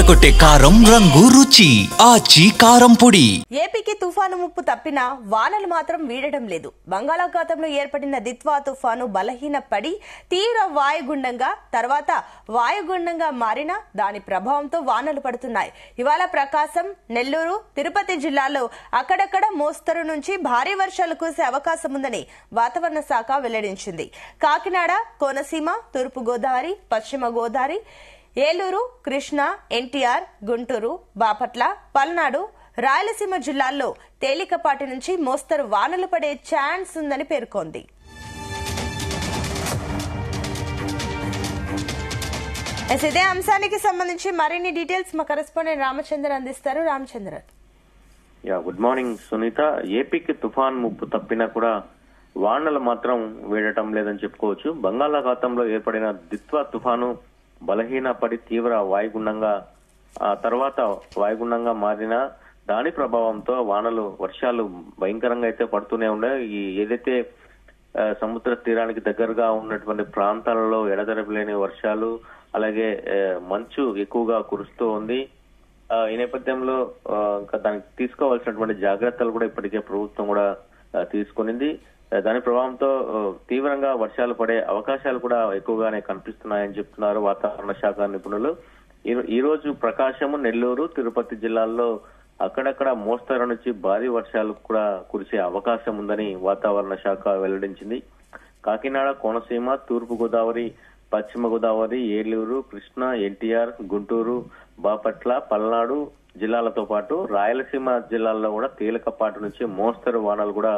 అదరగొట్టే కారం రంగు రుచి ఆచి కారం పొడి. ఏపీకి తుఫాను ముప్పు తప్పినా వానలు మాత్రం వీడడం లేదు. బంగాళాఖాతంలో ఏర్పడిన దిత్వా తుఫాను బలహీనపడి తీవ్ర వాయుగుండంగా తర్వాత వాయుగుండంగా మారిన దాని ప్రభావంతో వానలు పడుతున్నాయి. ఇవాళ ప్రకాశం, నెల్లూరు, తిరుపతి జిల్లాల్లో అక్కడక్కడ మోస్తరు నుంచి భారీ వర్షాలు కురిసే అవకాశం ఉందని వాతావరణ శాఖ వెల్లడించింది. కాకినాడ, కోనసీమ, తూర్పు గోదావరి, పశ్చిమ గోదావరి, ఏలూరు, కృష్ణా, ఎన్టీఆర్, గుంటూరు, బాపట్ల, పల్నాడు, రాయలసీమ జిల్లాల్లో తేలికపాటి నుంచి మోస్తరు వానలు పడే ఛాన్స్ ఉందని పేర్కొంది. ఇదే అంశానికి సంబంధించి మరిన్ని డీటెయిల్స్ మా కరెస్పాండెంట్ రామచంద్రన్ అందిస్తారు. రామచంద్రన్. Good morning Sunitha. ఏపీకి తుఫాన్ ముప్పు తప్పినా కూడా వానలు మాత్రం వీడటం లేదని చెప్పుకోవచ్చు. బంగాళాఖాతంలో ఏర్పడిన దిత్వా తుఫాను బలహీనపడి తీవ్ర వాయుగుండంగా తర్వాత వాయుగుండంగా మారిన దాని ప్రభావంతో వర్షాలు భయంకరంగా అయితే పడుతూనే ఉన్నాయి. ఈ ఏదైతే సముద్ర తీరానికి దగ్గరగా ఉన్నటువంటి ప్రాంతాలలో ఎడతెరపలేని వర్షాలు, అలాగే మంచు ఎక్కువగా కురుస్తూ ఉంది. ఈ నేపథ్యంలో ఇంకా దానికి తీసుకోవాల్సినటువంటి జాగ్రత్తలు కూడా ఇప్పటికే ప్రభుత్వం కూడా తీసుకునింది. దాని ప్రభావంతో తీవ్రంగా వర్షాలు పడే అవకాశాలు కూడా ఎక్కువగానే కనిపిస్తున్నాయని చెప్తున్నారు వాతావరణ శాఖ నిపుణులు. ఈ రోజు ప్రకాశం, నెల్లూరు, తిరుపతి జిల్లాల్లో అక్కడక్కడ మోస్తరు నుంచి భారీ వర్షాలు కూడా కురిసే అవకాశం ఉందని వాతావరణ శాఖ వెల్లడించింది. కాకినాడ, కోనసీమ, తూర్పు గోదావరి, పశ్చిమ గోదావరి, ఏలూరు, కృష్ణా, ఎన్టీఆర్, గుంటూరు, బాపట్ల, పల్నాడు జిల్లాలతో పాటు రాయలసీమ జిల్లాల్లో కూడా తేలికపాటి నుంచి మోస్తరు వానలు కూడా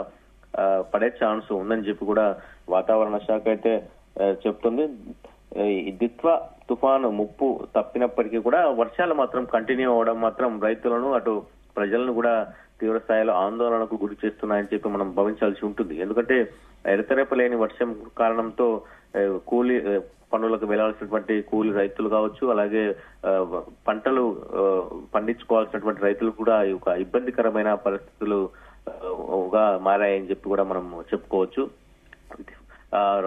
పడే ఛాన్స్ ఉందని చెప్పి కూడా వాతావరణ శాఖ అయితే చెప్తుంది. ఈ దిత్వా తుఫాను ముప్పు తప్పినప్పటికీ కూడా వర్షాలు మాత్రం కంటిన్యూ అవడం మాత్రం రైతులను అటు ప్రజలను కూడా తీవ్ర స్థాయిలో ఆందోళనకు గురి చేస్తున్నాయని చెప్పి మనం భావించాల్సి ఉంటుంది. ఎందుకంటే ఎడతెరపలేని వర్షం కారణంతో కూలీ పనులకు వెళ్లాల్సినటువంటి కూలీ రైతులు కావచ్చు, అలాగే పంటలు పండించుకోవాల్సినటువంటి రైతులు కూడా ఒక ఇబ్బందికరమైన పరిస్థితులు మారాయని చెప్పి కూడా మనం చెప్పుకోవచ్చు.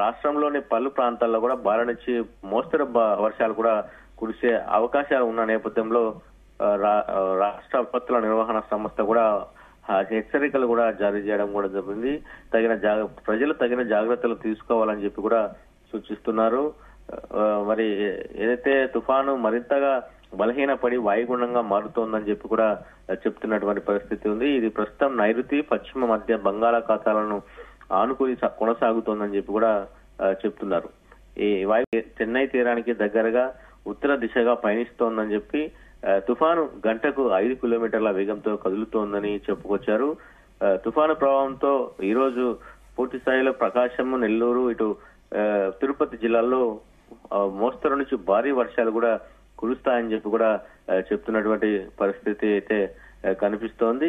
రాష్ట్రంలోని పలు ప్రాంతాల్లో కూడా భారీ నుంచి మోస్తరు వర్షాలు కూడా కురిసే అవకాశాలు ఉన్న నేపథ్యంలో రాష్ట్ర విపత్తుల నిర్వహణ సంస్థ కూడా హెచ్చరికలు కూడా జారీ చేయడం కూడా జరిగింది. ప్రజలు తగిన జాగ్రత్తలు తీసుకోవాలని చెప్పి కూడా సూచిస్తున్నారు. మరి ఏదైతే తుఫాను మరింతగా బలహీనపడి వాయుగుండంగా మారుతోందని చెప్పి కూడా చెప్తున్నటువంటి పరిస్థితి ఉంది. ఇది ప్రస్తుతం నైరుతి, పశ్చిమ మధ్య బంగాళాఖాతాలను ఆనుకుని కొనసాగుతోందని చెప్పి కూడా చెప్తున్నారు. ఈ వాయు చెన్నై తీరానికి దగ్గరగా ఉత్తర దిశగా పయనిస్తోందని చెప్పి తుఫాను గంటకు 5 కిలోమీటర్ల వేగంతో కదులుతోందని చెప్పుకొచ్చారు. తుఫాను ప్రభావంతో ఈ రోజు పూర్తి స్థాయిలో ప్రకాశం, నెల్లూరు, ఇటు తిరుపతి జిల్లాల్లో మోస్తరు నుంచి భారీ వర్షాలు కూడా కురుస్తాయని చెప్పి కూడా చెప్తున్నటువంటి పరిస్థితి అయితే కనిపిస్తోంది.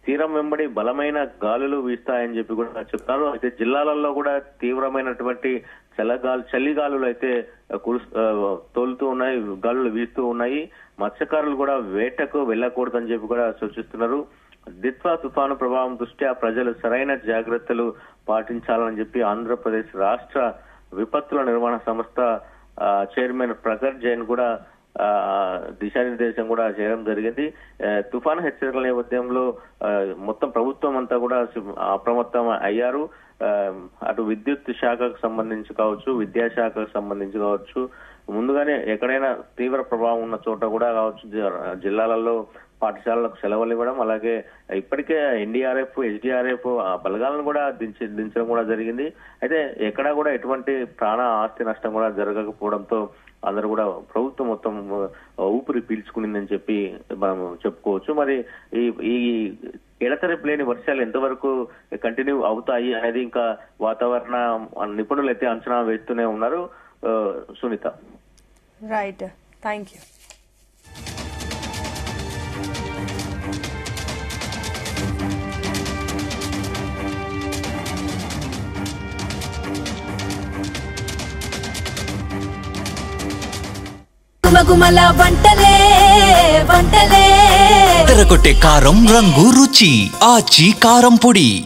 తీరం వెంబడి బలమైన గాలులు వీస్తాయని చెప్పి కూడా చెప్తారు. అయితే జిల్లాలలో కూడా తీవ్రమైనటువంటి చలిగాలులు అయితే తోలుతూ ఉన్నాయి, గాలులు వీస్తూ ఉన్నాయి. మత్స్యకారులు కూడా వేటకు వెళ్లకూడదని చెప్పి కూడా సూచిస్తున్నారు. దిత్వా తుఫాను ప్రభావం దృష్ట్యా ప్రజలు సరైన జాగ్రత్తలు పాటించాలని చెప్పి ఆంధ్రప్రదేశ్ రాష్ట్ర విపత్తుల నిర్వహణ సంస్థ చైర్మన్ ప్రగర్ జైన్ కూడా దిశానిర్దేశం కూడా చేయడం జరిగింది. తుఫాను హెచ్చరికల నేపథ్యంలో మొత్తం ప్రభుత్వం అంతా కూడా అప్రమత్తం అయ్యారు. అటు విద్యుత్ శాఖకు సంబంధించి కావచ్చు, విద్యాశాఖకు సంబంధించి కావచ్చు, ముందుగానే ఎక్కడైనా తీవ్ర ప్రభావం ఉన్న చోట కూడా కావచ్చు జిల్లాలలో పాఠశాలలకు సెలవులు ఇవ్వడం, అలాగే ఇప్పటికే ఎన్డీఆర్ఎఫ్, ఎస్డీఆర్ఎఫ్ బలగాలను కూడా దించడం కూడా జరిగింది. అయితే ఎక్కడా కూడా ఎటువంటి ప్రాణ ఆస్తి నష్టం కూడా జరగకపోవడంతో అందరూ కూడా ప్రభుత్వం మొత్తం ఊపిరి పీల్చుకునిందని చెప్పి మనం చెప్పుకోవచ్చు. మరి ఈ ఎడతెరపలేని వర్షాలు ఎంతవరకు కంటిన్యూ అవుతాయి అనేది ఇంకా వాతావరణ నిపుణులు అయితే అంచనా వేస్తూనే ఉన్నారు. సునీత. Right, thank you. గుమగుమల వంటలే వంటలే అదరగొట్టే కారం రంగు రుచి ఆచి కారం పొడి.